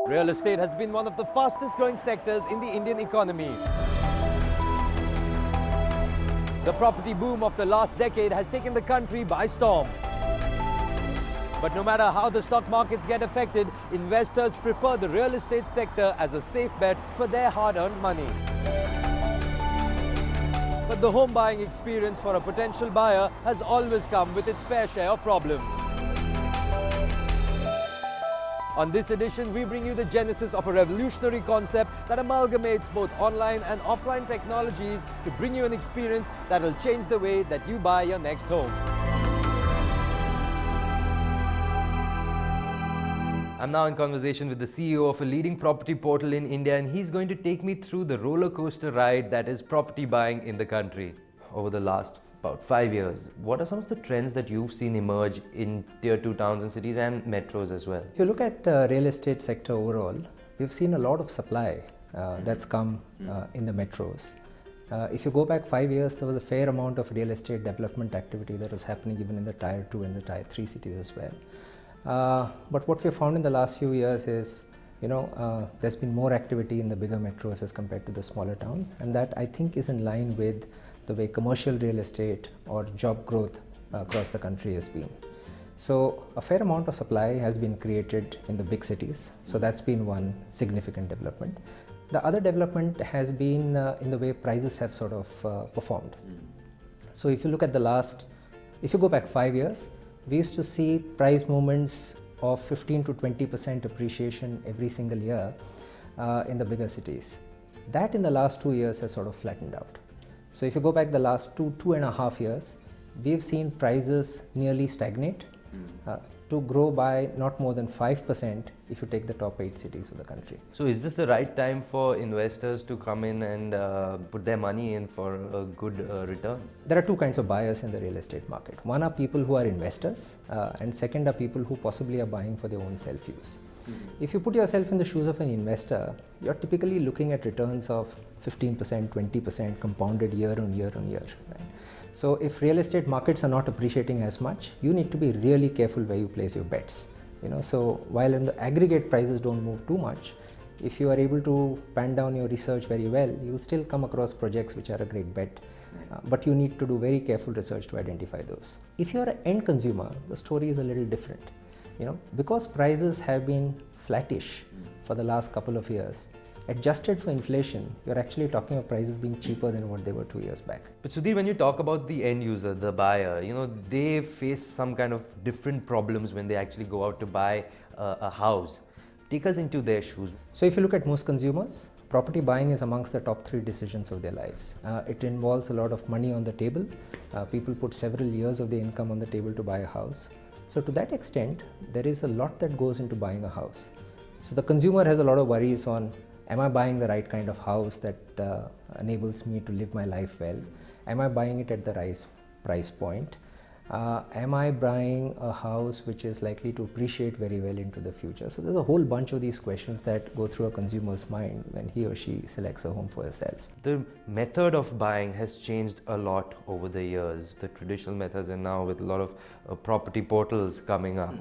Real estate has been one of the fastest growing sectors in the Indian economy. The property boom of the last decade has taken the country by storm. But no matter how the stock markets get affected, investors prefer the real estate sector as a safe bet for their hard-earned money. But the home buying experience for a potential buyer has always come with its fair share of problems. On this edition, we bring you the genesis of a revolutionary concept that amalgamates both online and offline technologies to bring you an experience that will change the way that you buy your next home. I'm now in conversation with the CEO of a leading property portal in India, and he's going to take me through the roller coaster ride that is property buying in the country. Over the last about 5 years, what are some of the trends that you've seen emerge in tier 2 towns and cities and metros as well? If you look at the real estate sector overall, we've seen a lot of supply that's come in the metros. If you go back 5 years, there was a fair amount of real estate development activity that was happening even in the tier 2 and the tier 3 cities as well. But what we have found in the last few years is, there's been more activity in the bigger metros as compared to the smaller towns, and that I think is in line with the way commercial real estate or job growth across the country has been. So a fair amount of supply has been created in the big cities, so that's been one significant development. The other development has been in the way prices have sort of performed. So if you look at if you go back 5 years, we used to see price movements of 15 to 20% appreciation every single year in the bigger cities. That in the last 2 years has sort of flattened out. So if you go back the last 2.5 years, we've seen prices nearly stagnate to grow by not more than 5% if you take the top 8 cities of the country. So is this the right time for investors to come in and put their money in for a good return? There are two kinds of buyers in the real estate market. One are people who are investors, and second are people who possibly are buying for their own self-use. If you put yourself in the shoes of an investor, you're typically looking at returns of 15%, 20% compounded year on year on year. Right? So if real estate markets are not appreciating as much, you need to be really careful where you place your bets. So while in the aggregate prices don't move too much, if you are able to pan down your research very well, you'll still come across projects which are a great bet. But you need to do very careful research to identify those. If you're an end consumer, the story is a little different. Because prices have been flattish for the last couple of years, adjusted for inflation, you're actually talking of prices being cheaper than what they were 2 years back. But Sudhir, when you talk about the end user, the buyer, they face some kind of different problems when they actually go out to buy a house. Take us into their shoes. So if you look at most consumers, property buying is amongst the top 3 decisions of their lives. It involves a lot of money on the table. People put several years of their income on the table to buy a house. So to that extent, there is a lot that goes into buying a house. So the consumer has a lot of worries on, am I buying the right kind of house that enables me to live my life well? Am I buying it at the right price point? Am I buying a house which is likely to appreciate very well into the future? So there's a whole bunch of these questions that go through a consumer's mind when he or she selects a home for herself. The method of buying has changed a lot over the years. The traditional methods, and now with a lot of property portals coming up.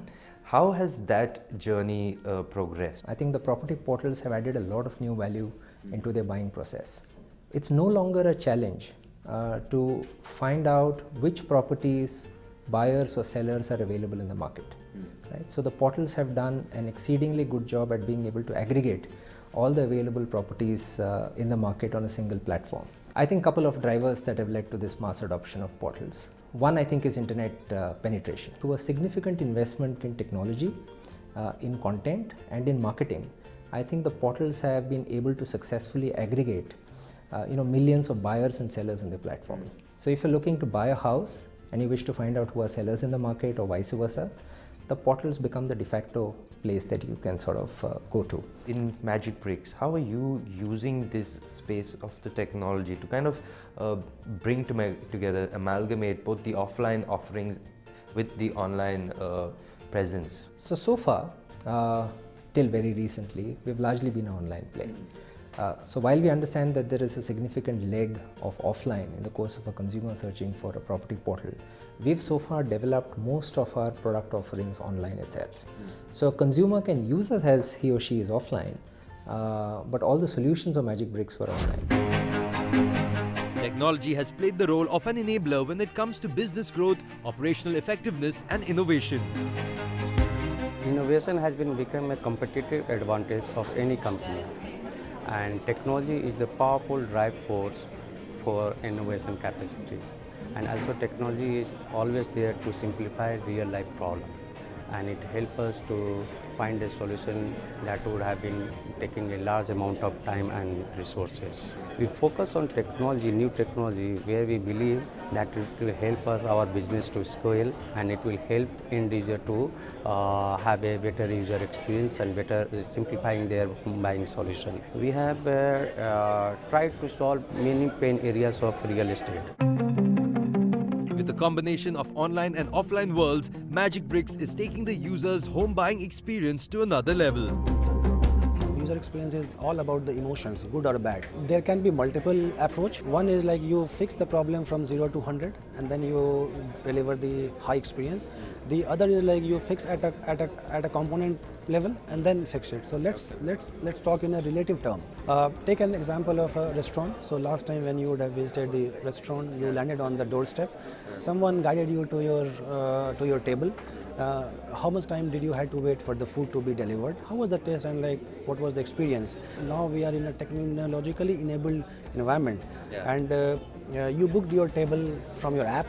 How has that journey progressed? I think the property portals have added a lot of new value into their buying process. It's no longer a challenge to find out which properties buyers or sellers are available in the market. Right? So the portals have done an exceedingly good job at being able to aggregate all the available properties in the market on a single platform. I think a couple of drivers that have led to this mass adoption of portals. One, I think, is internet penetration. Through a significant investment in technology, in content and in marketing, I think the portals have been able to successfully aggregate millions of buyers and sellers on the platform. So if you're looking to buy a house and you wish to find out who are sellers in the market or vice versa, the portals become the de facto place that you can sort of go to. In Magicbricks, how are you using this space of the technology to kind of bring together, amalgamate both the offline offerings with the online presence? So far, till very recently, we've largely been an online play. So while we understand that there is a significant leg of offline in the course of a consumer searching for a property portal, we've so far developed most of our product offerings online itself. So a consumer can use us as he or she is offline, but all the solutions of Magicbricks were online. Technology has played the role of an enabler when it comes to business growth, operational effectiveness and innovation. Innovation has become a competitive advantage of any company, and technology is the powerful drive force for innovation capacity. And also technology is always there to simplify real life problems, and it helps us to find a solution that would have been taking a large amount of time and resources. We focus on technology, new technology, where we believe that it will help us, our business to scale, and it will help end user to have a better user experience and better simplifying their buying solution. We have tried to solve many pain areas of real estate. With the combination of online and offline worlds, Magicbricks is taking the user's home buying experience to another level. User experience is all about the emotions, good or bad. There can be multiple approach. One is like you fix the problem from 0 to 100 and then you deliver the high experience. The other is like you fix at a component level and then fix it. So let's talk in a relative term. Take an example of a restaurant. So last time when you would have visited the restaurant, you landed on the doorstep. Someone guided you to your table. How much time did you have to wait for the food to be delivered? How was the taste and like what was the experience? Now we are in a technologically enabled environment, and you booked your table from your app.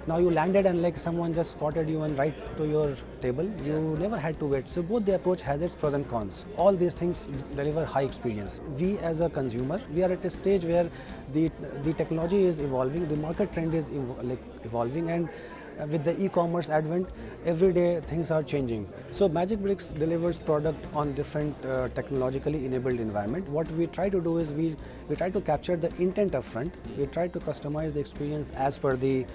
Now you landed and like someone just spotted you and right to your table. You never had to wait. So both the approach has its pros and cons. All these things deliver high experience. We as a consumer, we are at a stage where the technology is evolving, the market trend is evolving, and with the e-commerce advent, every day things are changing. So Magicbricks delivers product on different technologically enabled environment. What we try to do is we try to capture the intent up front. We try to customize the experience as per the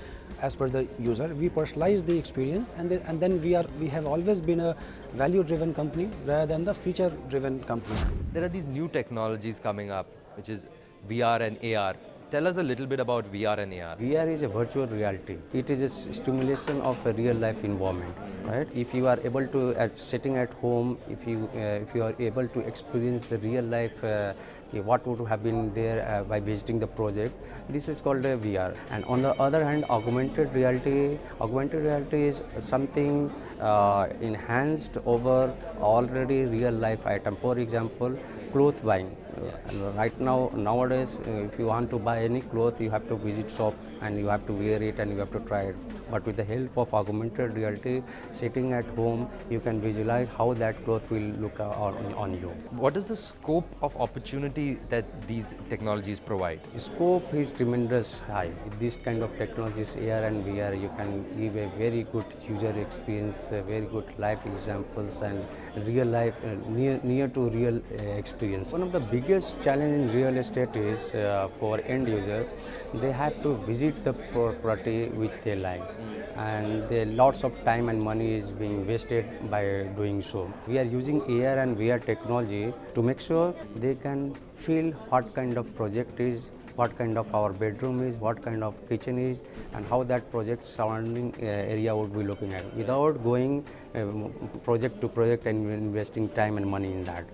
user. We personalize the experience, and then we have always been a value-driven company rather than the feature-driven company. There are these new technologies coming up, which is VR and AR. Tell us a little bit about VR and AR. VR is a virtual reality. It is a stimulation of a real life environment, right? If you are able to, sitting at home, if you are able to experience the real life, what would have been there by visiting the project, this is called a VR. And on the other hand, augmented reality is something enhanced over already real life item. For example, clothes buying. Right now, nowadays, if you want to buy any cloth, you have to visit shop and you have to wear it and you have to try it. But with the help of augmented reality, sitting at home, you can visualize how that cloth will look on you. What is the scope of opportunity that these technologies provide? Scope is tremendous high. With this kind of technologies, AR and VR, you can give a very good user experience, very good life examples, and real life, near to real experience. One of the biggest challenge in real estate is for end user, they have to visit the property which they like, and lots of time and money is being wasted by doing so. We are using AR and VR technology to make sure they can feel what kind of project is, what kind of our bedroom is, what kind of kitchen is, and how that project surrounding area would be looking at, without going project to project and investing time and money in that.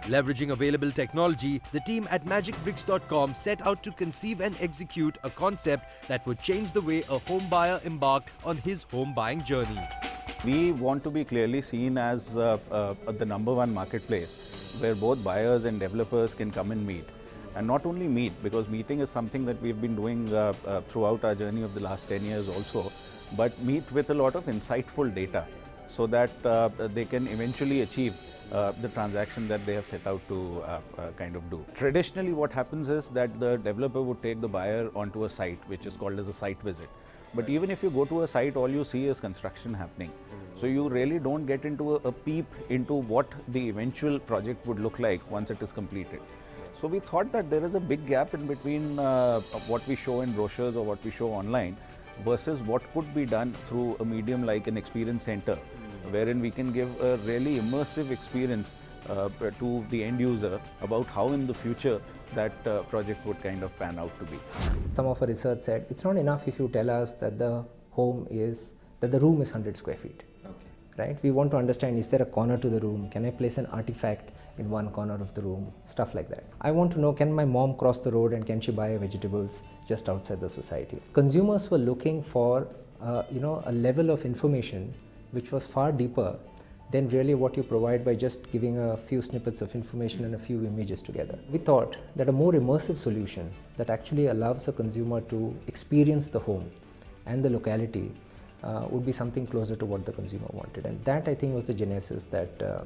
Leveraging available technology, the team at Magicbricks.com set out to conceive and execute a concept that would change the way a home buyer embarked on his home buying journey. We want to be clearly seen as the #1 marketplace where both buyers and developers can come and meet. And not only meet, because meeting is something that we've been doing throughout our journey of the last 10 years also, but meet with a lot of insightful data so that they can eventually achieve the transaction that they have set out to kind of do. Traditionally, what happens is that the developer would take the buyer onto a site, which is called as a site visit. But even if you go to a site, all you see is construction happening. So you really don't get into a peep into what the eventual project would look like once it is completed. So we thought that there is a big gap in between what we show in brochures or what we show online versus what could be done through a medium like an experience center, wherein we can give a really immersive experience to the end user about how in the future that project would kind of pan out to be. Some of our research said it's not enough if you tell us that the room is 100 square feet. Right? We want to understand, is there a corner to the room? Can I place an artifact in one corner of the room? Stuff like that. I want to know, can my mom cross the road and can she buy vegetables just outside the society? Consumers were looking for a level of information which was far deeper than really what you provide by just giving a few snippets of information and a few images together. We thought that a more immersive solution that actually allows a consumer to experience the home and the locality would be something closer to what the consumer wanted, and that I think was the genesis that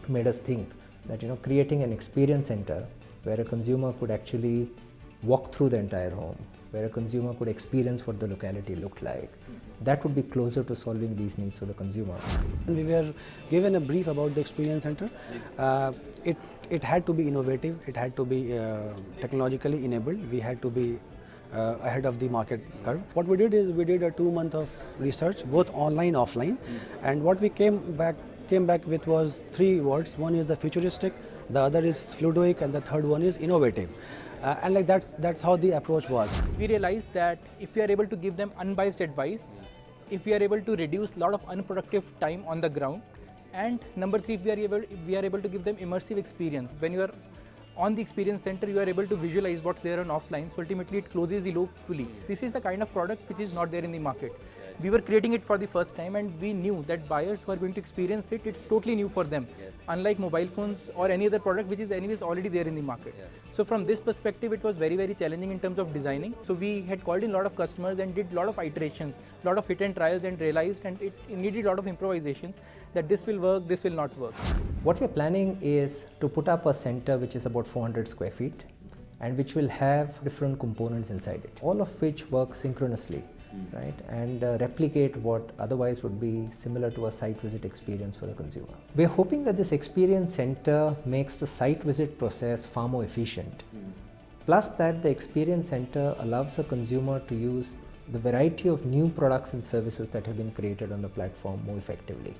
made us think that creating an experience center where a consumer could actually walk through the entire home, where a consumer could experience what the locality looked like, that would be closer to solving these needs for the consumer. We were given a brief about the experience center. It had to be innovative, it had to be technologically enabled, we had to be ahead of the market curve. What we did is we did a 2 month of research, both online, offline, and what we came back with was 3 words. One is the futuristic, the other is fluidic, and the third one is innovative. And like that's how the approach was. We realized that if we are able to give them unbiased advice, if we are able to reduce a lot of unproductive time on the ground, and number 3, if we are able to give them immersive experience. When you are on the experience center, you are able to visualize what's there on offline, so ultimately it closes the loop fully. This is the kind of product which is not there in the market. We were creating it for the first time, and we knew that buyers who are going to experience it, it's totally new for them. Unlike mobile phones or any other product which is anyways already there in the market. So from this perspective, it was very, very challenging in terms of designing. So we had called in a lot of customers and did a lot of iterations, a lot of hit and trials, and realized, and it needed a lot of improvisations, that this will work, this will not work. What we're planning is to put up a center which is about 400 square feet and which will have different components inside it, all of which work synchronously, right, and replicate what otherwise would be similar to a site visit experience for the consumer. We're hoping that this experience center makes the site visit process far more efficient, plus that the experience center allows a consumer to use the variety of new products and services that have been created on the platform more effectively.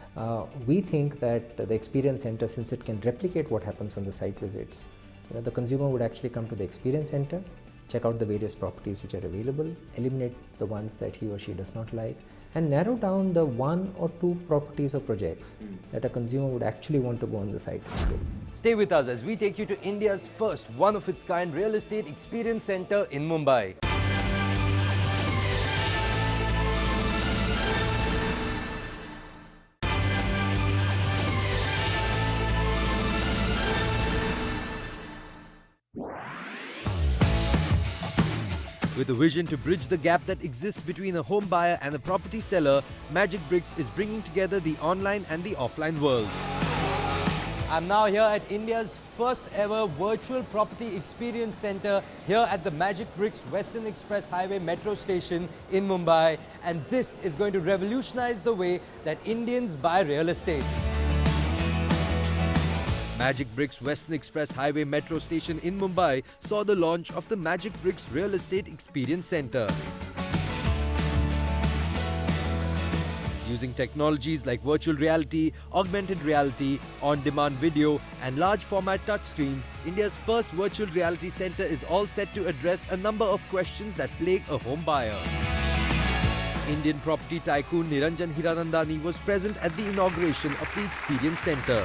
We think that the experience center, since it can replicate what happens on the site visits, the consumer would actually come to the experience center, check out the various properties which are available, eliminate the ones that he or she does not like, and narrow down the 1 or 2 properties or projects that a consumer would actually want to go on the site to visit. Stay with us as we take you to India's first one-of-its-kind real estate experience center in Mumbai. With a vision to bridge the gap that exists between a home buyer and a property seller, Magicbricks is bringing together the online and the offline world. I'm now here at India's first ever virtual property experience center here at the Magicbricks Western Express Highway metro station in Mumbai, and this is going to revolutionize the way that Indians buy real estate. Magicbricks Western Express Highway metro station in Mumbai saw the launch of the Magicbricks Real Estate Experience Center. Using technologies like virtual reality, augmented reality, on-demand video and large format touchscreens, India's first virtual reality center is all set to address a number of questions that plague a home buyer. Indian property tycoon Niranjan Hiranandani was present at the inauguration of the Experience Center.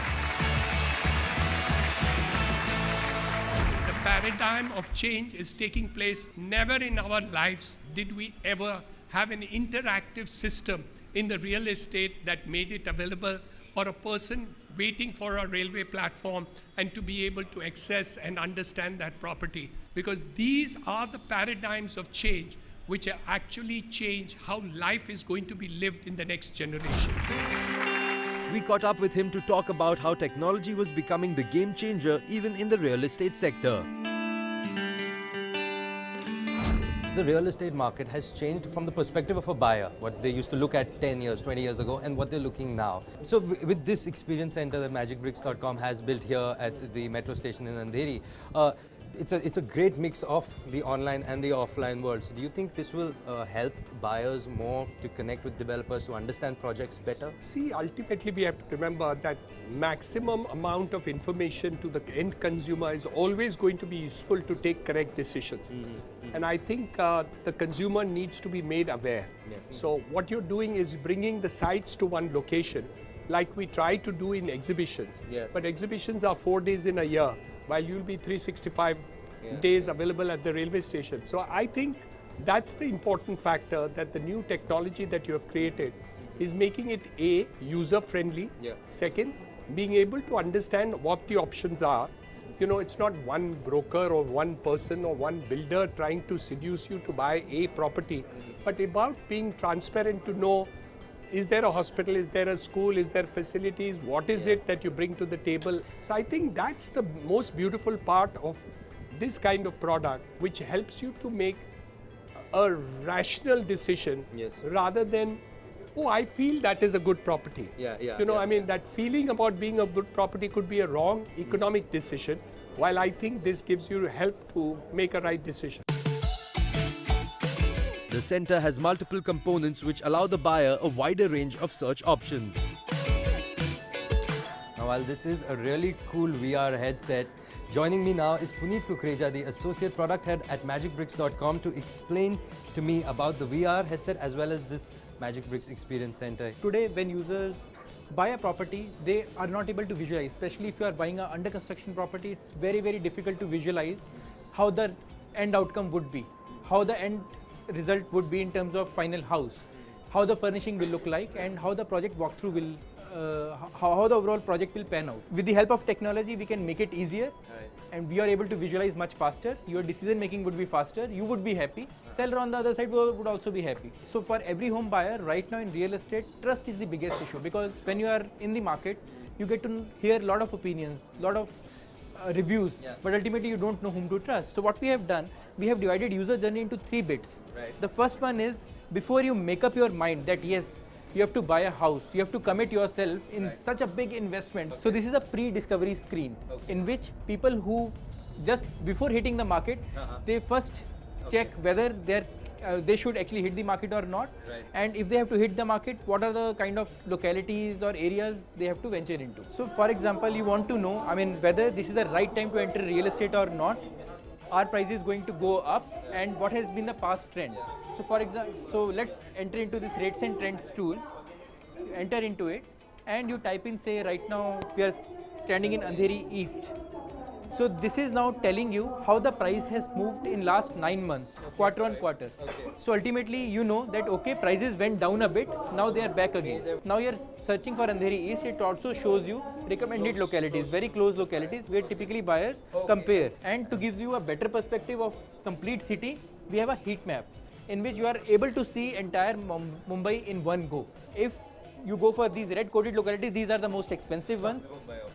Paradigm of change is taking place. Never in our lives did we ever have an interactive system in the real estate that made it available for a person waiting for a railway platform and to be able to access and understand that property. Because these are the paradigms of change which actually change how life is going to be lived in the next generation. We caught up with him to talk about how technology was becoming the game changer even in the real estate sector. The real estate market has changed from the perspective of a buyer, what they used to look at 10 years, 20 years ago, and what they're looking now. So with this experience center that Magicbricks.com has built here at the metro station in Andheri, it's a great mix of the online and the offline world. So do you think this will help buyers more to connect with developers, to understand projects better? See, ultimately we have to remember that maximum amount of information to the end consumer is always going to be useful to take correct decisions. And I think the consumer needs to be made aware. So what you're doing is bringing the sites to one location, like we try to do in exhibitions. But exhibitions are 4 days in a year, while you'll be 365 days available at the railway station. So I think that's the important factor, that the new technology that you have created is making it A, user-friendly. Second, being able to understand what the options are. You know, it's not one broker or one person or one builder trying to seduce you to buy a property, but about being transparent to know, is there a hospital, is there a school, is there facilities, what is it that you bring to the table? So I think that's the most beautiful part of this kind of product, which helps you to make a rational decision rather than, oh, I feel that is a good property. I mean, that feeling about being a good property could be a wrong economic decision, while I think this gives you help to make a right decision. The center has multiple components which allow the buyer a wider range of search options. Now, while this is a really cool VR headset, joining me now is Puneet Kukreja, the Associate Product Head at Magicbricks.com, to explain to me about the VR headset as well as this Magicbricks Experience Center. Today, when users buy a property, they are not able to visualize, especially if you are buying a under construction property. It's very, very difficult to visualize how the end outcome would be, how the end result would be in terms of final house, how the furnishing will look like, and how the project walkthrough will, how the overall project will pan out. With the help of technology, we can make it easier, and we are able to visualize much faster. Your decision making would be faster, you would be happy, seller on the other side would also be happy. So for every home buyer right now in real estate, trust is the biggest issue, because when you are in the market, you get to hear a lot of opinions, lot of reviews, but ultimately you don't know whom to trust. So what we have done, we have divided user journey into 3 bits. The first one is, before you make up your mind that yes, you have to buy a house, you have to commit yourself in such a big investment. So this is a pre-discovery screen in which people who just before hitting the market, they first check whether they should actually hit the market or not, and if they have to hit the market, what are the kind of localities or areas they have to venture into. So for example, you want to know, I mean, whether this is the right time to enter real estate or not, our price is going to go up, and what has been the past trend. So for example, so let's enter into this rates and trends tool, you enter into it, and you type in, say right now we are standing in Andheri East. So this is now telling you how the price has moved in last 9 months, quarter on quarter. So ultimately you know that okay, prices went down a bit, now they are back again. Now you're searching for Andheri East, it also shows you recommended localities, very close localities where typically buyers compare. And to give you a better perspective of complete city, we have a heat map in which you are able to see entire Mumbai in one go. If you go for these red coded localities, these are the most expensive ones,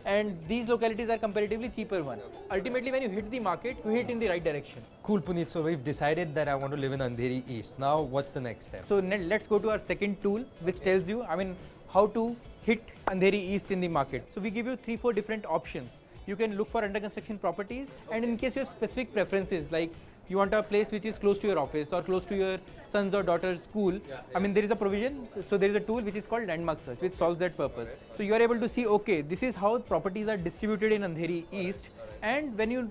and these localities are comparatively cheaper ones. Ultimately, when you hit the market, you hit in the right direction. Cool, Puneet. So we've decided that I want to live in Andheri East. Now, what's the next step? So let's go to our second tool, which tells you, I mean, how to hit Andheri East in the market. So we give you 3-4 different options. You can look for under construction properties, and in case you have specific preferences, like you want a place which is close to your office or close to your son's or daughter's school, I mean, there is a provision. So there is a tool which is called landmark search, which solves that purpose. So you are able to see, okay, this is how properties are distributed in Andheri East, and when you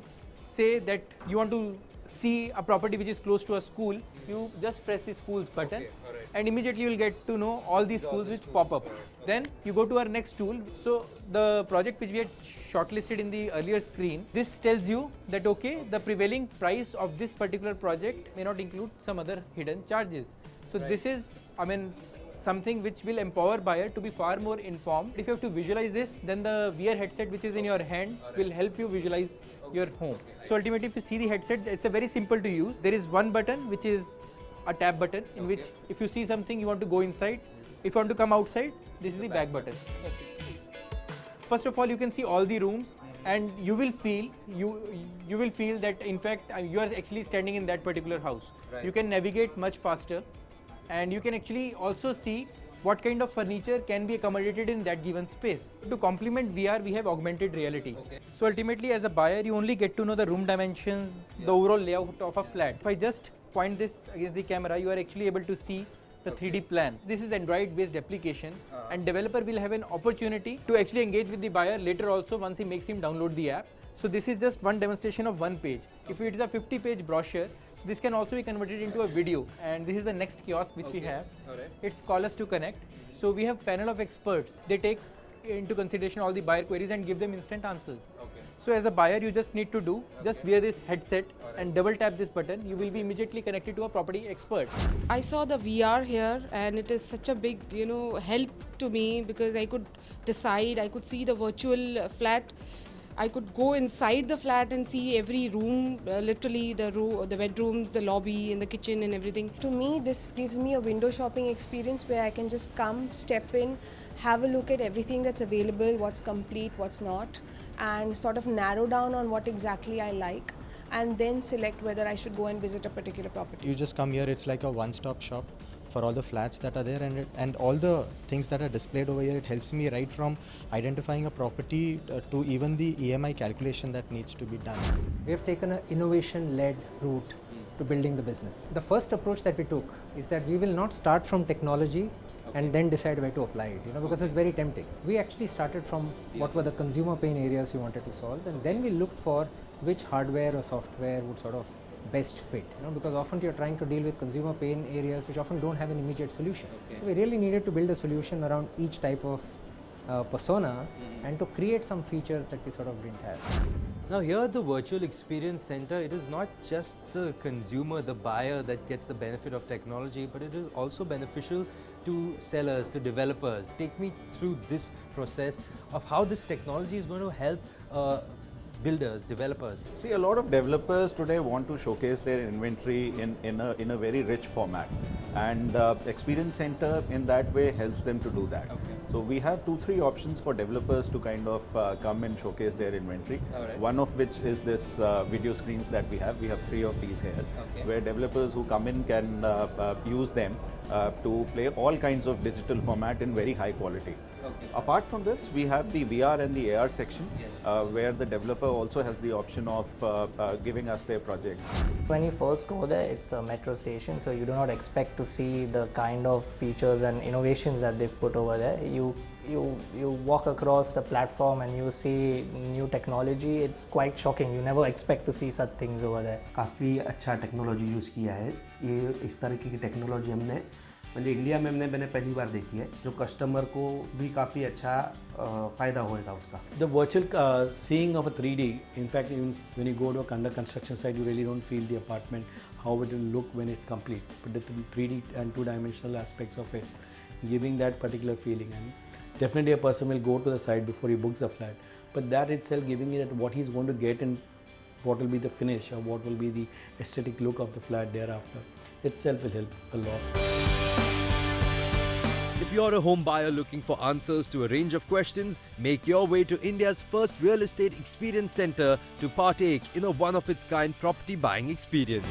say that you want to see a property which is close to a school, you just press the schools button, and immediately you will get to know all these schools which pop up. Then you go to our next tool. So the project which we had shortlisted in the earlier screen, this tells you that okay, the prevailing price of this particular project may not include some other hidden charges. So this is, I mean, something which will empower buyer to be far more informed. If you have to visualize this, then the VR headset which is in your hand will help you visualize your home. So ultimately, if you see the headset, it's a very simple to use. There is one button which is a tab button in which if you see something, you want to go inside. If you want to come outside, this is the back button. First of all, you can see all the rooms, and you will feel that in fact you are actually standing in that particular house. You can navigate much faster, and you can actually also see what kind of furniture can be accommodated in that given space. To complement VR, we have augmented reality. So ultimately, as a buyer, you only get to know the room dimensions, the overall layout of a flat. If I just point this against the camera, you are actually able to see the 3D plan. This is Android-based application, and developer will have an opportunity to actually engage with the buyer later also once he makes him download the app. So this is just one demonstration of one page. If it is a 50-page brochure, this can also be converted into a video, and this is the next kiosk which we have. It's Call Us to Connect. So we have panel of experts. They take into consideration all the buyer queries and give them instant answers. So as a buyer, you just need to do, just wear this headset and double tap this button. You will be immediately connected to a property expert. I saw the VR here, and it is such a big, help to me, because I could decide, I could see the virtual flat. I could go inside the flat and see every room, literally the bedrooms, the lobby, and the kitchen and everything. To me, this gives me a window shopping experience where I can just come, step in, have a look at everything that's available, what's complete, what's not, and sort of narrow down on what exactly I like, and then select whether I should go and visit a particular property. You just come here, it's like a one-stop shop for all the flats that are there, and all the things that are displayed over here. It helps me right from identifying a property to even the EMI calculation that needs to be done. We have taken an innovation-led route to building the business. The first approach that we took is that we will not start from technology and then decide where to apply it, because it's very tempting. We actually started from what were the consumer pain areas we wanted to solve, and then we looked for which hardware or software would sort of best fit, because often you're trying to deal with consumer pain areas which often don't have an immediate solution. So we really needed to build a solution around each type of persona and to create some features that we sort of didn't have. Now here at the Virtual Experience Center, it is not just the consumer, the buyer that gets the benefit of technology, but it is also beneficial to sellers, to developers. Take me through this process of how this technology is going to help builders, developers. See, a lot of developers today want to showcase their inventory in a very rich format, and Experience Center in that way helps them to do that. So we have 2-3 options for developers to kind of come and showcase their inventory. One of which is this video screens that we have. We have 3 of these here, where developers who come in can use them to play all kinds of digital format in very high quality. Apart from this, we have the VR and the AR section, where the developer also has the option of giving us their projects. When you first go there, it's a metro station, so you do not expect to see the kind of features and innovations that they've put over there. You walk across the platform and you see new technology. It's quite shocking. You never expect to see such things over there. काफ़ी अच्छा technology use किया है. ये इस तरह की technology हमने India में मैंने पहली बार देखी है, जो कस्टमर को भी काफ़ी अच्छा फ़ायदा होएगा उसका. The virtual seeing of a 3D, in fact, even when you go to a under construction site, you really don't feel the apartment, how it will look when it's complete. But the 3D and 2-dimensional aspects of it, giving that particular feeling, and definitely a person will go to the site before he books a flat. But that itself giving it what he's going to get and what will be the finish or what will be the aesthetic look of the flat thereafter, itself will help a lot. If you're a home buyer looking for answers to a range of questions, make your way to India's first real estate experience center to partake in a one-of-its-kind property buying experience.